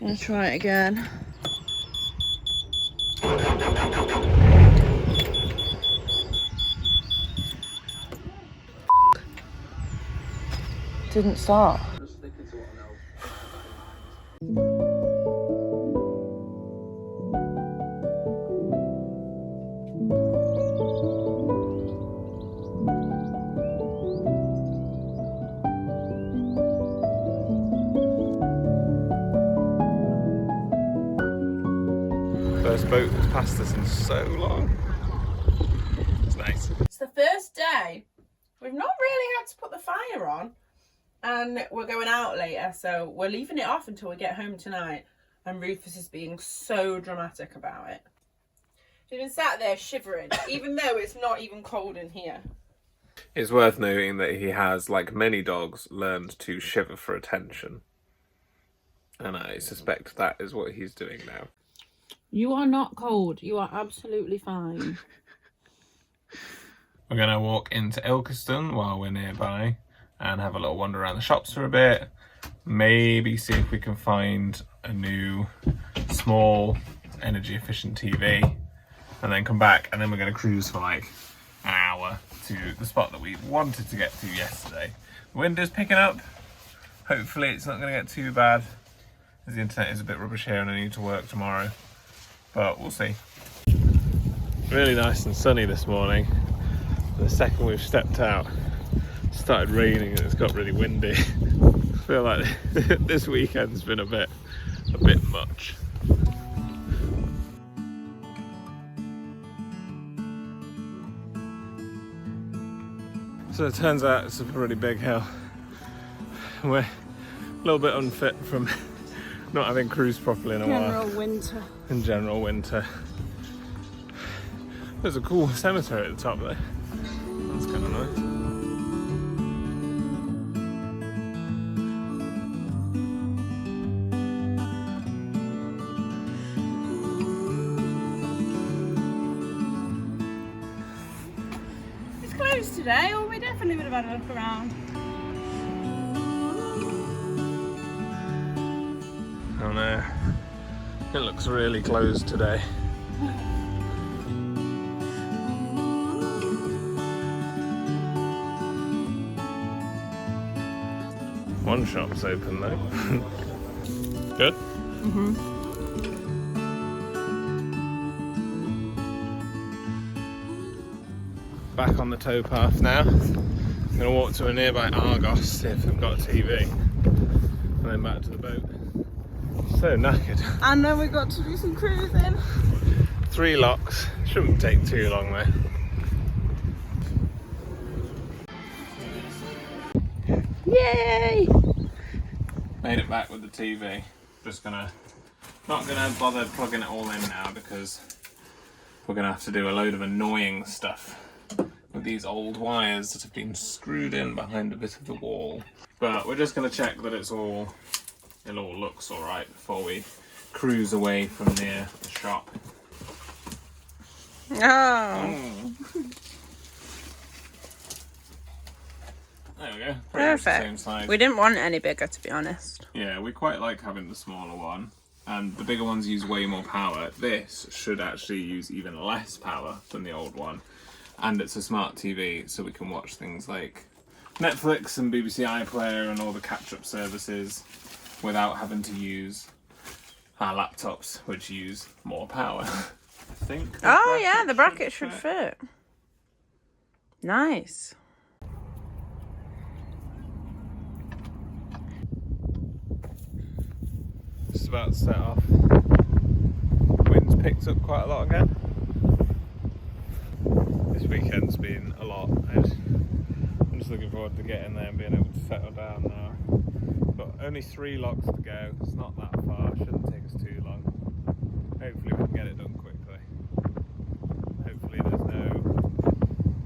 gonna try it again. Didn't start. First boat that's passed us in so long. It's nice. It's the first day. We've not really had to put the fire on, and we're going out later, so we're leaving it off until we get home tonight. And Rufus is being so dramatic about it. He's been sat there shivering, even though it's not even cold in here. It's worth noting that he has, like many dogs, learned to shiver for attention. And I suspect that is what he's doing now. You are not cold. You are absolutely fine. We're going to walk into Ilkeston while we're nearby and have a little wander around the shops for a bit. Maybe see if we can find a new, small, energy efficient TV. And then come back, and then we're going to cruise for like an hour to the spot that we wanted to get to yesterday. The wind is picking up. Hopefully it's not going to get too bad, as the internet is a bit rubbish here and I need to work tomorrow. But we'll see. Really nice and sunny this morning. The second we've stepped out, it started raining and it's got really windy. I feel like this weekend's been a bit much. So it turns out it's a pretty big hill. We're a little bit unfit from not having cruised properly in a while. In general winter. There's a cool cemetery at the top there. That's kind of nice. It's closed today, or we definitely would have had a look around. Oh no, it looks really closed today. One shop's open though. Good? Mm-hmm. Back on the towpath now. I'm gonna walk to a nearby Argos, see if they've got a TV. And then back to the boat. So knackered. And then we got to do some cruising. 3 locks. Shouldn't take too long though. Yay! Made it back with the TV. Not gonna bother plugging it all in now because we're gonna have to do a load of annoying stuff with these old wires that have been screwed in behind a bit of the wall. But we're just gonna check that it all looks alright before we cruise away from near the shop. Oh. There we go. Perfect. Same size. We didn't want any bigger, to be honest. Yeah, we quite like having the smaller one. And the bigger ones use way more power. This should actually use even less power than the old one. And it's a smart TV, so we can watch things like Netflix and BBC iPlayer and all the catch-up services without having to use our laptops, which use more power. I think. Oh yeah, the bracket should fit. Nice. Just about to set off. Wind's picked up quite a lot again. This weekend's been a lot. I'm just looking forward to getting there and being able to settle down now. Got only 3 locks to go. It's not that far. Shouldn't take us too long. Hopefully we can get it done quickly. Hopefully there's no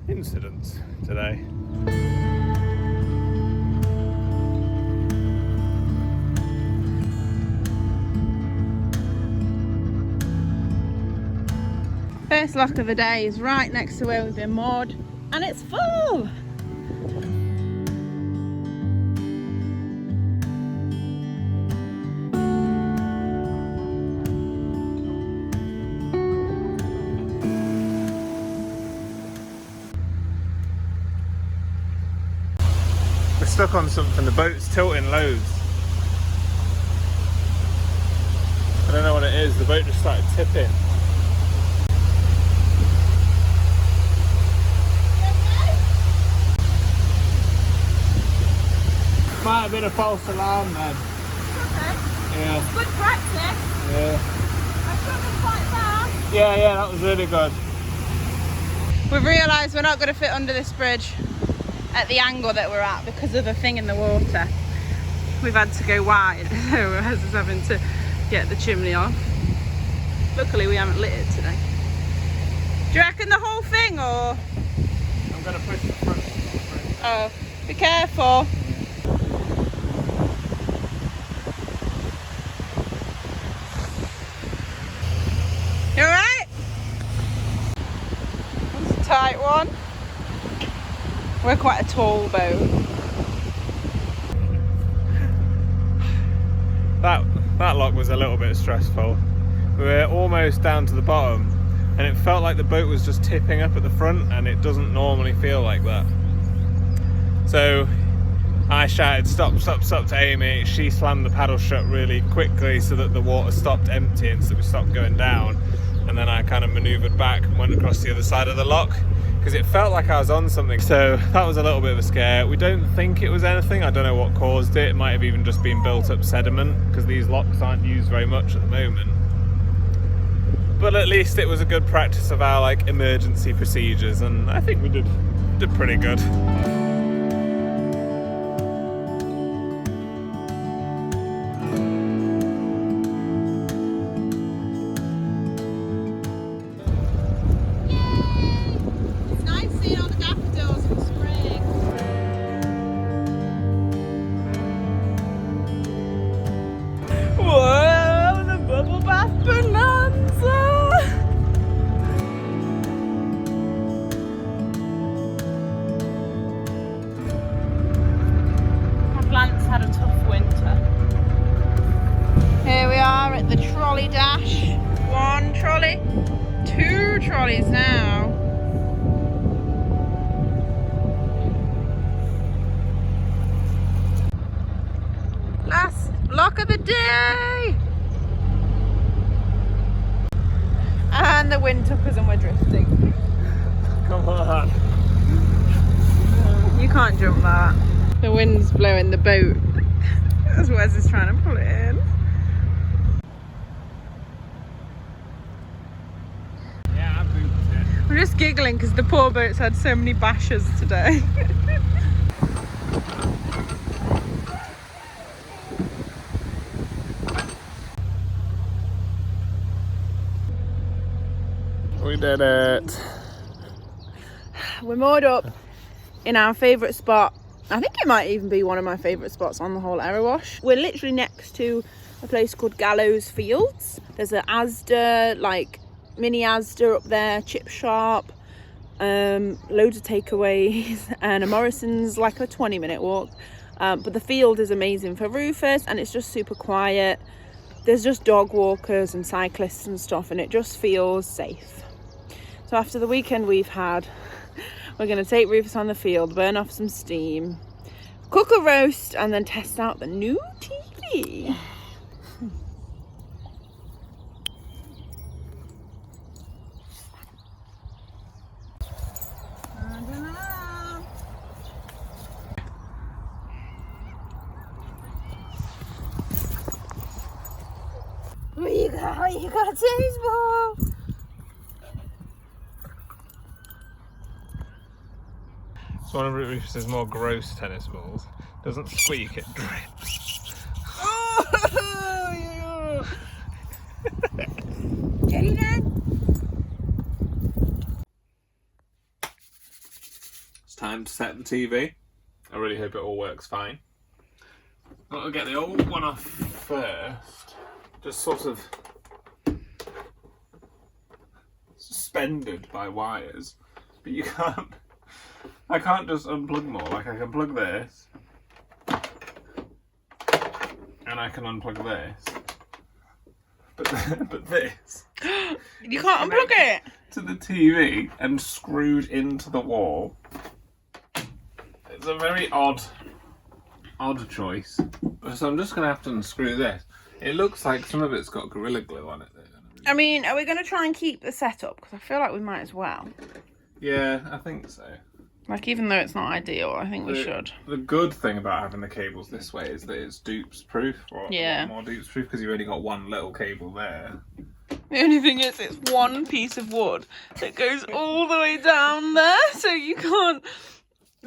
incidents today. First lock of the day is right next to where we've been moored, and it's full! stuck on something. The boat's tilting loads. I don't know what it is. The boat just started tipping. Might have been a false alarm then. Okay. Yeah. Good practice. Yeah. I shot them quite fast. Yeah, that was really good. We've realised we're not going to fit under this bridge at the angle that we're at because of the thing in the water. We've had to go wide, so we're just having to get the chimney off. Luckily we haven't lit it today. Do you reckon the whole thing, or? I'm going to push the front. Oh, be careful. You alright? That's a tight one. We're quite a tall boat. That lock was a little bit stressful. We were almost down to the bottom and it felt like the boat was just tipping up at the front, and it doesn't normally feel like that. So I shouted stop, stop, stop to Amy. She slammed the paddle shut really quickly so that the water stopped emptying, so we stopped going down. And then I kind of manoeuvred back and went across the other side of the lock because it felt like I was on something. So that was a little bit of a scare. We don't think it was anything. I don't know what caused it. It might have even just been built up sediment because these locks aren't used very much at the moment. But at least it was a good practice of our like emergency procedures, and I think we did pretty good. Dash. 1 trolley, 2 trolleys now. Last lock of the day. And the wind took us and we're drifting. Come on. You can't jump that. The wind's blowing the boat. That's Wes is trying to pull it in. We're just giggling because the poor boat's had so many bashes today. We did it. We're moored up in our favourite spot. I think it might even be one of my favourite spots on the whole Erewash. We're literally next to a place called Gallows Fields. There's an Asda, like mini Asda up there, chip shop, loads of takeaways, and a Morrison's like a 20-minute walk. But the field is amazing for Rufus, and it's just super quiet. There's just dog walkers and cyclists and stuff, and it just feels safe. So after the weekend we've had, we're going to take Rufus on the field, burn off some steam, cook a roast, and then test out the new TV. What you got, tennis ball? It's one of Rufus's more gross tennis balls. Doesn't squeak, it drips. Oh, get it in. It's time to set the TV. I really hope it all works fine. I'll get the old one off first. Just sort of suspended by wires, but I can't just unplug more. Like I can plug this and I can unplug this, but this You can't unplug it to the TV and screwed into the wall. It's a very odd odd choice. So I'm just going to have to unscrew this. It looks like some of it's got Gorilla Glue on it. I mean, are we going to try and keep the setup? Because I feel like we might as well. Yeah, I think so. Like, even though it's not ideal, I think we should. The good thing about having the cables this way is that it's dupes proof, or yeah, more dupes proof, because you've only got one little cable there. The only thing is, it's one piece of wood that goes all the way down there, so you can't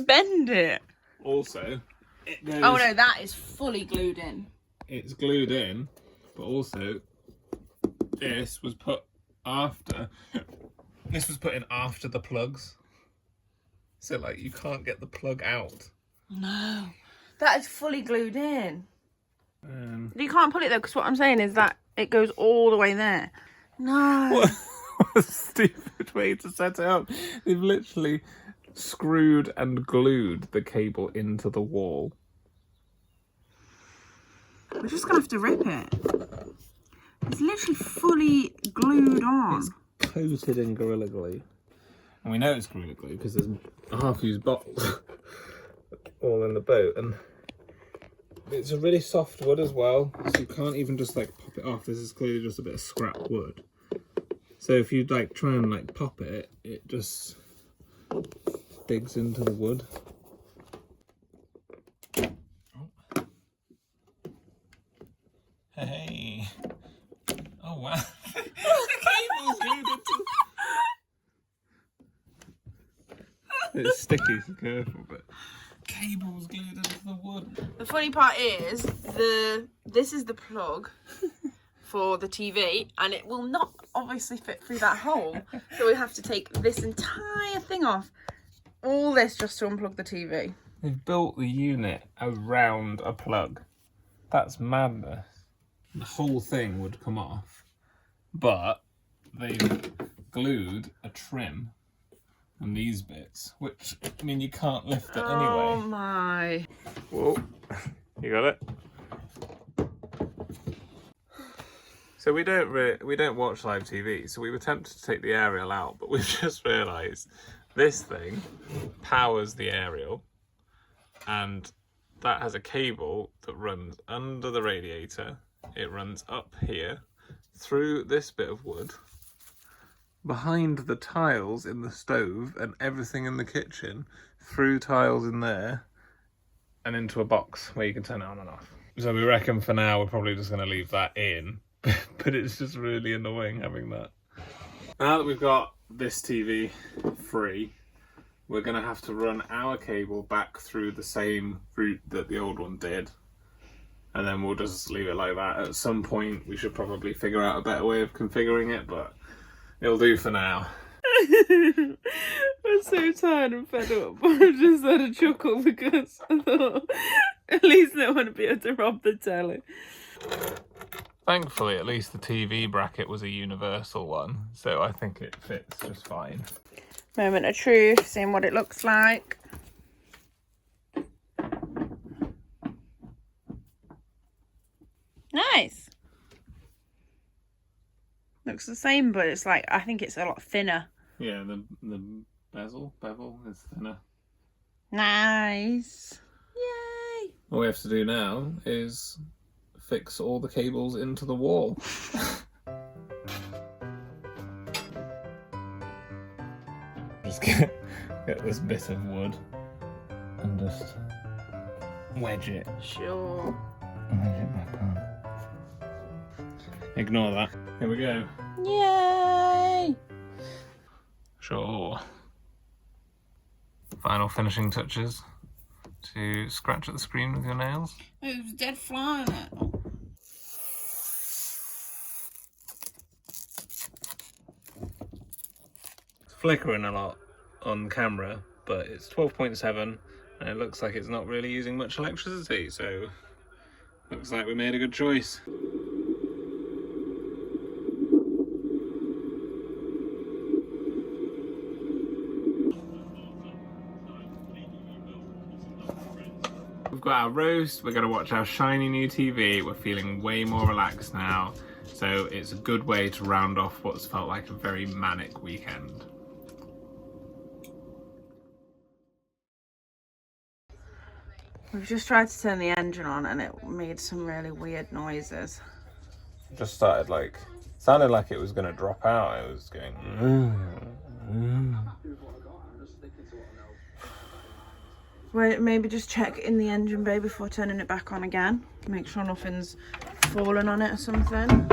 bend it. Also, it goes... Oh no, that is fully glued in. It's glued in, but also this was put after. This was put in after the plugs. So, like, you can't get the plug out. No. That is fully glued in. You can't pull it, though, because what I'm saying is that it goes all the way there. No. What a stupid way to set it up. They've literally screwed and glued the cable into the wall. We're just going to have to rip it. It's literally fully glued on. It's coated in Gorilla Glue. And we know it's Gorilla Glue because there's half-used bottles all in the boat, and it's a really soft wood as well, so you can't even just like pop it off. This is clearly just a bit of scrap wood. So if you like try and like pop it, it just digs into the wood. Oh. Hey. Oh wow. The cable's glued into... It's sticky, so careful, but cable's glued into the wood. The funny part is, this is the plug for the TV, and it will not obviously fit through that hole. So we have to take this entire thing off. All this just to unplug the TV. They've built the unit around a plug. That's madness. The whole thing would come off, but they've glued a trim on these bits, which, I mean, you can't lift it anyway. Oh my. Whoa, you got it? So we don't watch live TV, so we were tempted to take the aerial out, but we've just realised this thing powers the aerial, and that has a cable that runs under the radiator. It runs up here, through this bit of wood, behind the tiles in the stove and everything in the kitchen, through tiles in there, and into a box where you can turn it on and off. So we reckon for now we're probably just going to leave that in, but it's just really annoying having that. Now that we've got this TV free, we're going to have to run our cable back through the same route that the old one did. And then we'll just leave it like that. At some point we should probably figure out a better way of configuring it, but it'll do for now. I'm so tired and fed up. I just had a chuckle because I thought at least no one would be able to rob the telly. Thankfully, at least the TV bracket was a universal one, so I think it fits just fine. Moment of truth, seeing what it looks like. Nice. Looks the same, but it's like, I think it's a lot thinner. Yeah, the bevel is thinner. Nice. Yay. All we have to do now is fix all the cables into the wall. Just get this bit of wood and just wedge it. Sure. Wedge it back on. Ignore that. Here we go. Yay! Sure. Final finishing touches to scratch at the screen with your nails. It was a dead fly on it. Oh. It's flickering a lot on camera, but it's 12.7 and it looks like it's not really using much electricity, so looks like we made a good choice. We've got our roast, we're going to watch our shiny new TV, we're feeling way more relaxed now, so it's a good way to round off what's felt like a very manic weekend. We've just tried to turn the engine on and it made some really weird noises. Just started like, sounded like it was going to drop out. It was going. Wait, maybe just check in the engine bay before turning it back on again. Make sure nothing's fallen on it or something.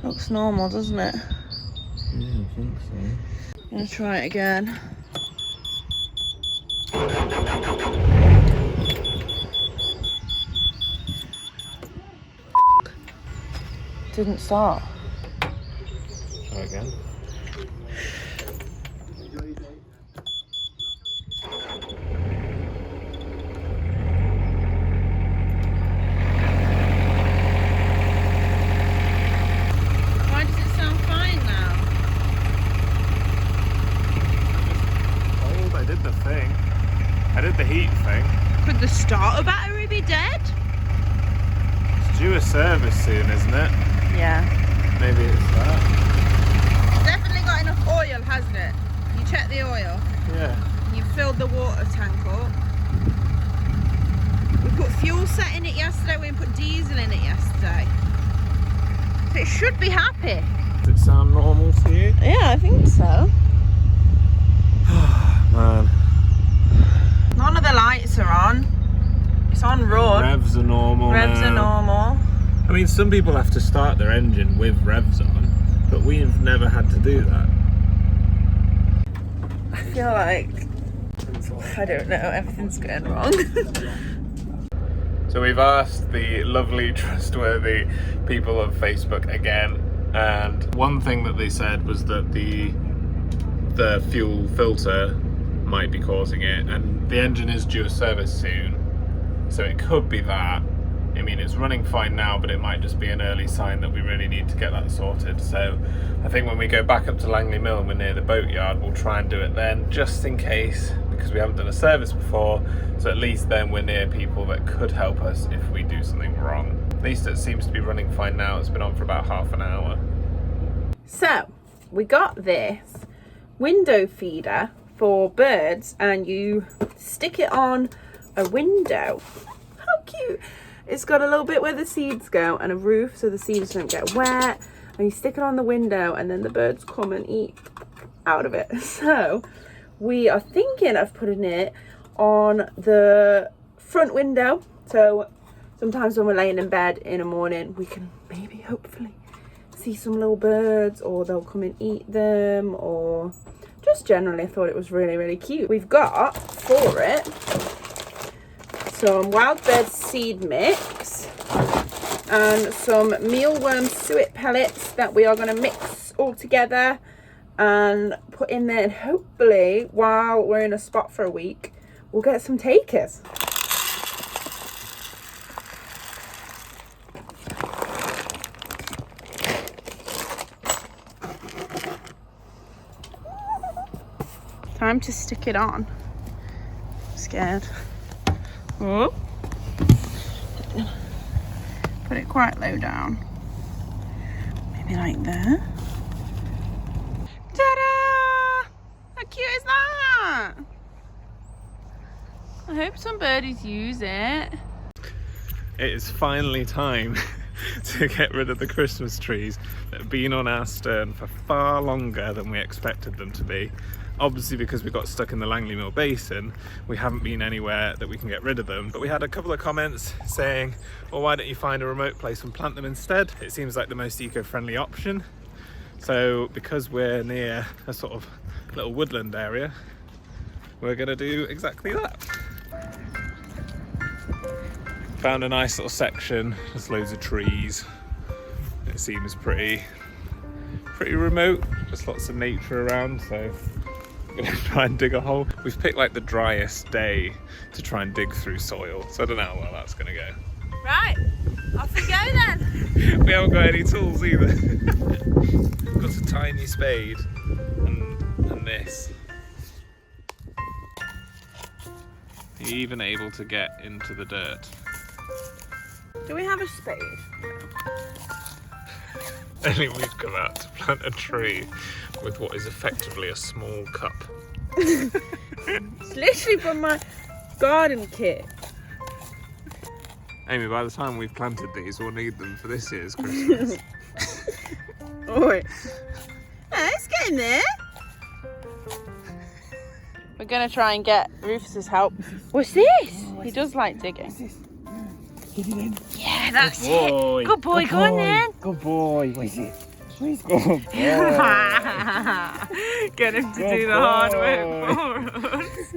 Looks normal, doesn't it? Yeah, I think so. I'm gonna try it again. Didn't start. Try again. Why does it sound fine now? I did the thing. I did the heat thing. Could the starter battery be dead? It's due a service soon, isn't it? Yeah. Maybe it's that. It's definitely got enough oil, hasn't it? You checked the oil. Yeah. You filled the water tank up. We put fuel set in it yesterday. We put diesel in it yesterday. So it should be happy. Does it sound normal to you? Yeah, I think so. Man. None of the lights are on. It's on run. Revs are normal. Revs are normal. I mean, some people have to start their engine with revs on, but we've never had to do that. I feel like, I don't know, everything's going wrong. So we've asked the lovely, trustworthy people of Facebook again, and one thing that they said was that the fuel filter might be causing it, and the engine is due a service soon, so it could be that. I mean, it's running fine now, but it might just be an early sign that we really need to get that sorted. So I think when we go back up to Langley Mill and we're near the boatyard, we'll try and do it then, just in case, because we haven't done a service before. So at least then we're near people that could help us if we do something wrong. At least it seems to be running fine now. It's been on for about half an hour. So, we got this window feeder for birds, and you stick it on a window. How cute! It's got a little bit where the seeds go and a roof so the seeds don't get wet, and you stick it on the window and then the birds come and eat out of it. So we are thinking of putting it on the front window, so sometimes when we're laying in bed in the morning we can maybe hopefully see some little birds, or they'll come and eat them, or just generally I thought it was really, really cute. We've got for it some wild bird seed mix and some mealworm suet pellets that we are going to mix all together and put in there, and hopefully while we're in a spot for a week we'll get some takers. Time to stick it on. I'm scared. Oh. Put it quite low down. Maybe like there. Ta-da! How cute is that? I hope some birdies use it. It is finally time to get rid of the Christmas trees that have been on our stern for far longer than we expected them to be. Obviously, because we got stuck in the Langley Mill Basin, we haven't been anywhere that we can get rid of them. But we had a couple of comments saying, well, why don't you find a remote place and plant them instead? It seems like the most eco-friendly option. So because we're near a sort of little woodland area, we're gonna do exactly that. Found a nice little section, there's loads of trees. It seems pretty remote, there's lots of nature around, so I'm gonna try and dig a hole. We've picked like the driest day to try and dig through soil, so I don't know how well that's gonna go. Right, off we go then. We haven't got any tools either. Got a tiny spade and this. Are you even able to get into the dirt? Do we have a spade? Only we've come out to plant a tree with what is effectively a small cup. It's literally from my garden kit. Amy, by the time we've planted these, we'll need them for this year's Christmas. Oi. It's getting there. We're going to try and get Rufus's help. What's this? He does like digging. Get it in. Yeah, that's boy. it. Good boy, go on then. Good boy. What is it? Good boy. Get him to do the hard work for us.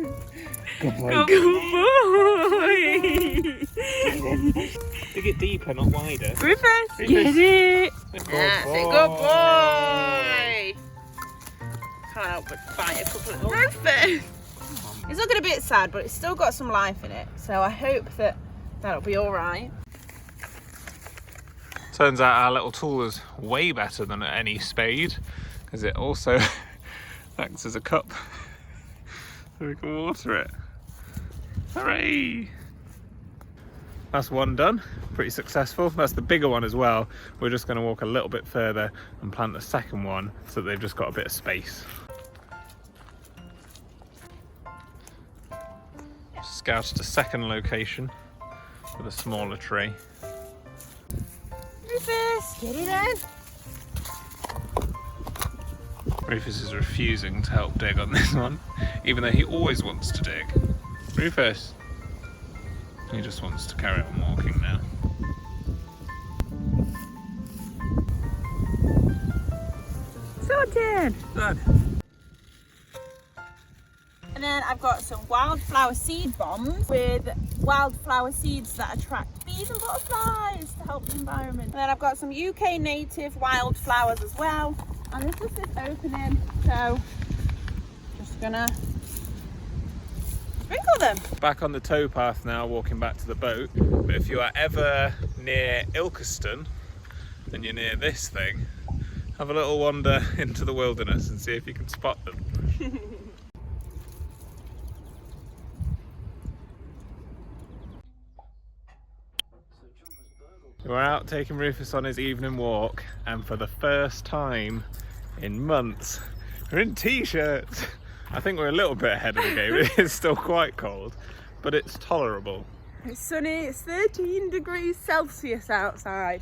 Good boy. Good boy. Dig it deeper, not wider. Rufus, get it. Good That's boy. it, good boy. Can't help but bite a couple of Rufus. It's looking a bit sad, but it's still got some life in it. So I hope that that'll be all right. Turns out our little tool is way better than any spade, because it also acts as a cup so we can water it. Hooray! That's one done, pretty successful. That's the bigger one as well. We're just going to walk a little bit further and plant the second one so that they've just got a bit of space. Scouted a second location with a smaller tree. Rufus, get it in. Rufus is refusing to help dig on this one, even though he always wants to dig. Rufus! He just wants to carry on walking now. Sorted. Good. And then I've got some wildflower seed bombs with wildflower seeds that attract bees and butterflies to help the environment. And then I've got some UK native wildflowers as well. And this is this opening, so just gonna sprinkle them. Back on the towpath now, walking back to the boat. But if you are ever near Ilkeston and you're near this thing, have a little wander into the wilderness and see if you can spot them. We're out taking Rufus on his evening walk, and for the first time in months, we're in t-shirts. I think we're a little bit ahead of the game. It is still quite cold, but it's tolerable. It's sunny, it's 13 degrees Celsius outside.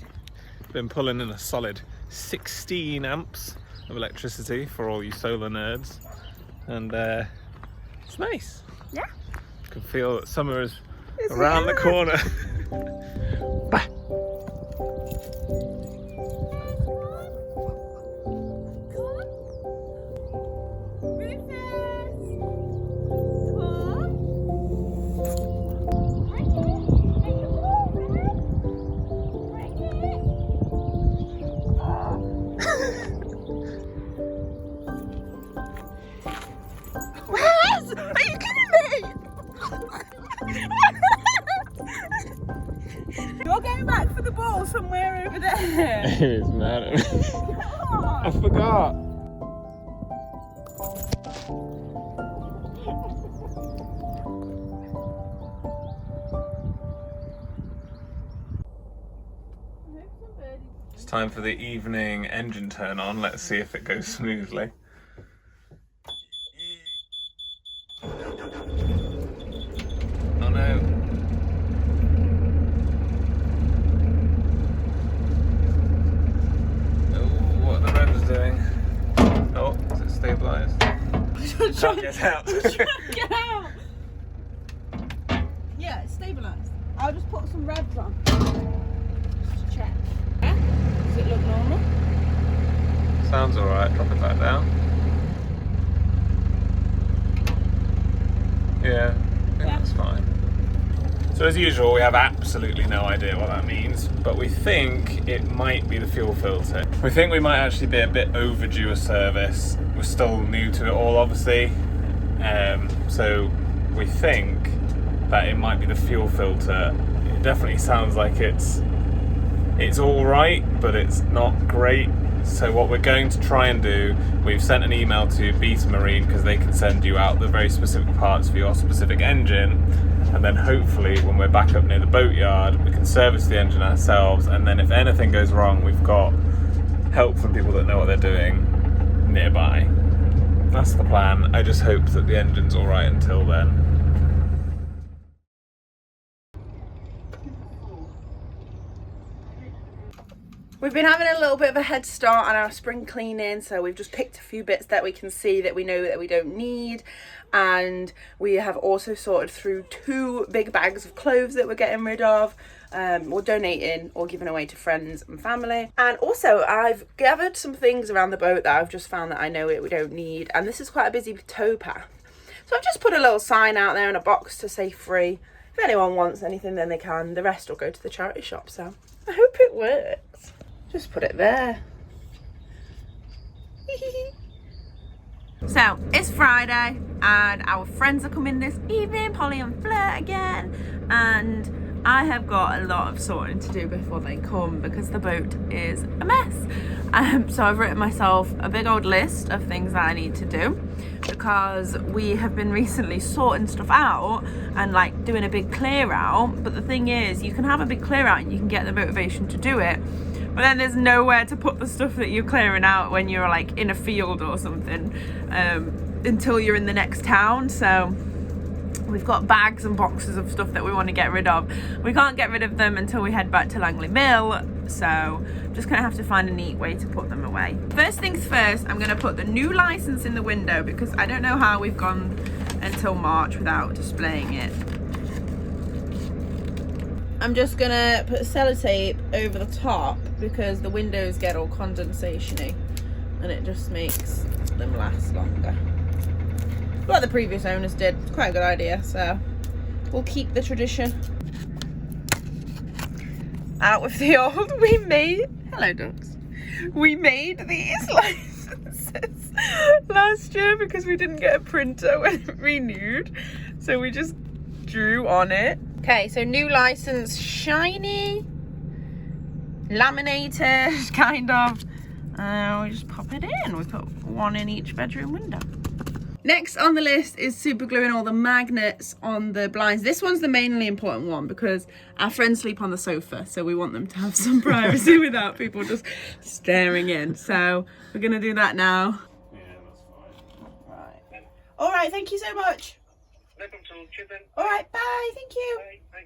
Been pulling in a solid 16 amps of electricity for all you solar nerds, and it's nice. Yeah. You can feel that summer is It's around the here. corner. Bye. Are you kidding me? You're going back for the ball somewhere over there. He's mad at me. Come on. I forgot. It's time for the evening engine turn on. Let's see if it goes smoothly. Oh no. Oh, what are the revs doing? Oh, is it stabilised? Can't get out. Get out! Yeah, it's stabilised. I'll just put some revs on. Just to check. Yeah? Does it look normal? Sounds alright, drop it back down. Yeah, I think that's fine. So as usual, we have absolutely no idea what that means, but we think it might be the fuel filter. We think we might actually be a bit overdue a service. We're still new to it all, obviously. So we think that it might be the fuel filter. It definitely sounds like it's all right, but it's not great. So what we're going to try and do, we've sent an email to Beta Marine because they can send you out the very specific parts for your specific engine, and then hopefully when we're back up near the boatyard we can service the engine ourselves, and then if anything goes wrong we've got help from people that know what they're doing nearby. That's the plan. I just hope that the engine's alright until then. We've been having a little bit of a head start on our spring cleaning, so we've just picked a few bits that we can see that we know that we don't need, and we have also sorted through 2 big bags of clothes that we're getting rid of, or donating or giving away to friends and family. And also I've gathered some things around the boat that I've just found that I know we don't need, and this is quite a busy tow path, so I've just put a little sign out there in a box to say free. If anyone wants anything, then they can. The rest will go to the charity shop, so I hope it works. Just put it there. So it's Friday and our friends are coming this evening, Polly and Flirt again, and I have got a lot of sorting to do before they come because the boat is a mess. So I've written myself a big old list of things that I need to do because we have been recently sorting stuff out and like doing a big clear out. But the thing is, you can have a big clear out and you can get the motivation to do it, but then there's nowhere to put the stuff that you're clearing out when you're like in a field or something until you're in the next town. So we've got bags and boxes of stuff that we want to get rid of. We can't get rid of them until we head back to Langley Mill, so just gonna have to find a neat way to put them away. First things first, I'm gonna put the new license in the window because I don't know how we've gone until March without displaying it. I'm just gonna put sellotape over the top because the windows get all condensation-y and it just makes them last longer. What the previous owners did, it's quite a good idea, so we'll keep the tradition. Out with the old. We made, hello ducks, we made these licenses last year because we didn't get a printer when it renewed, so we just drew on it. Okay, so new license, shiny, laminated, kind of. We just pop it in. We put one in each bedroom window. Next on the list is super gluing all the magnets on the blinds. This one's the mainly important one because our friends sleep on the sofa, so we want them to have some privacy without people just staring in. So we're gonna do that now. Yeah, that's fine. Right. All right, thank you so much. No problem at all. Cheers then. All right, bye, thank you. Bye. Bye.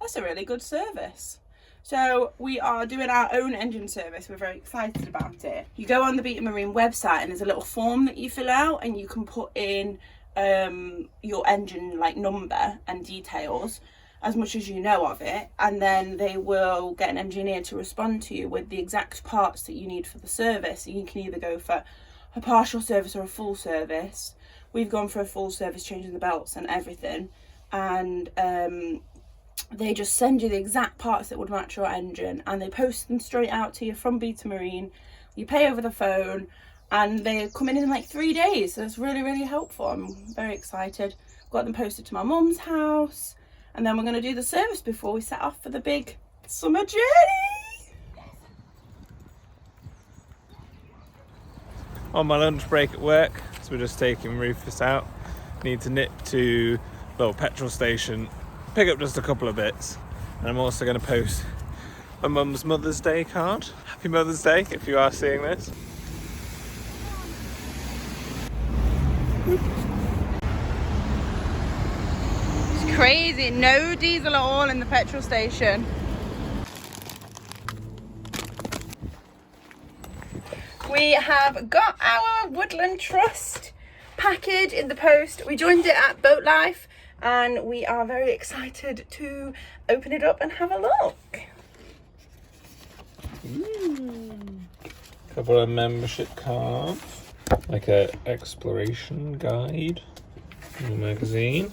That's a really good service. So we are doing our own engine service. We're very excited about it. You go on the Beta Marine website and there's a little form that you fill out and you can put in your engine like number and details as much as you know of it, and then they will get an engineer to respond to you with the exact parts that you need for the service. You can either go for a partial service or a full service. We've gone for a full service, changing the belts and everything, and they just send you the exact parts that would match your engine and they post them straight out to you from Beta Marine. You pay over the phone and they come in like 3 days, so it's really, really helpful. I'm very excited. Got them posted to my mum's house, and then we're going to do the service before we set off for the big summer journey. On my lunch break at work, so we're just taking Rufus out. Need to nip to a little petrol station, pick up just a couple of bits, and I'm also going to post my mum's Mother's Day card. Happy Mother's Day if you are seeing this. It's crazy, no diesel at all in the petrol station. We have got our Woodland Trust package in the post. We joined it at Boat Life and we are very excited to open it up and have a look. Couple of membership cards, like a exploration guide in a magazine,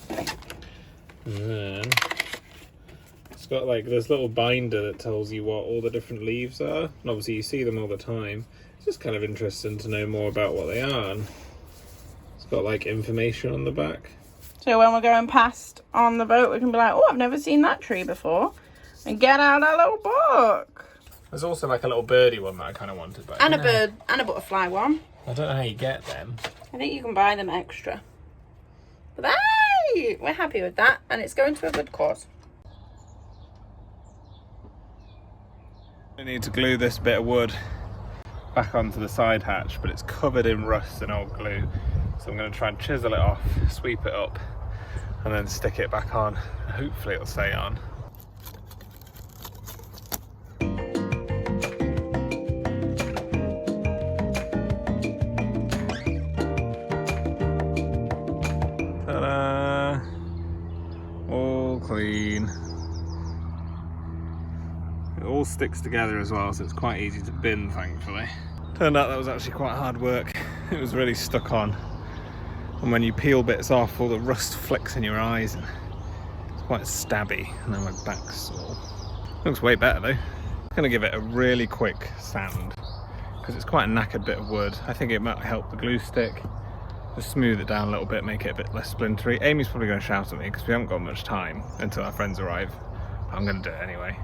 and then it's got like this little binder that tells you what all the different leaves are, and obviously you see them all the time. It's just kind of interesting to know more about what they are. And it's got like information on the back. So when we're going past on the boat, we can be like, oh, I've never seen that tree before, and get out our little book. There's also like a little birdie one that I kind of wanted, but And a bird, and a butterfly one. I don't know how you get them. I think you can buy them extra. But hey, we're happy with that, and it's going to a good cause. I need to glue this bit of wood back onto the side hatch, but it's covered in rust and old glue. So I'm going to try and chisel it off, sweep it up, and then stick it back on. Hopefully it'll stay on. Ta-da! All clean. It all sticks together as well, so it's quite easy to bin, thankfully. Turned out that was actually quite hard work. It was really stuck on. And when you peel bits off, all the rust flicks in your eyes and it's quite stabby. And now my back's sore. Looks way better though. I'm gonna give it a really quick sand because it's quite a knackered bit of wood. I think it might help the glue stick. Just smooth it down a little bit, make it a bit less splintery. Amy's probably going to shout at me because we haven't got much time until our friends arrive. But I'm going to do it anyway.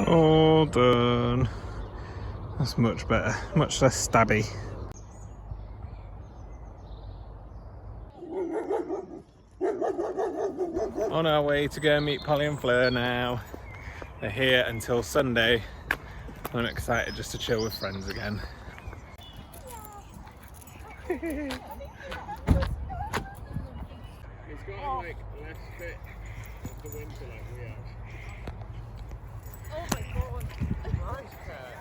All done. That's much better, much less stabby. On our way to go meet Polly and Fleur now. They're here until Sunday. I'm excited just to chill with friends again. It's got like less fit of the winter like we have. Oh my god. Nice cat.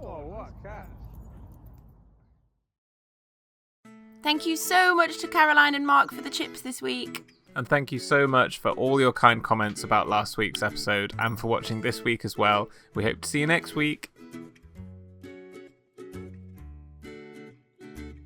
Oh, what a cat. Thank you so much to Caroline and Mark for the chips this week. And thank you so much for all your kind comments about last week's episode and for watching this week as well. We hope to see you next week.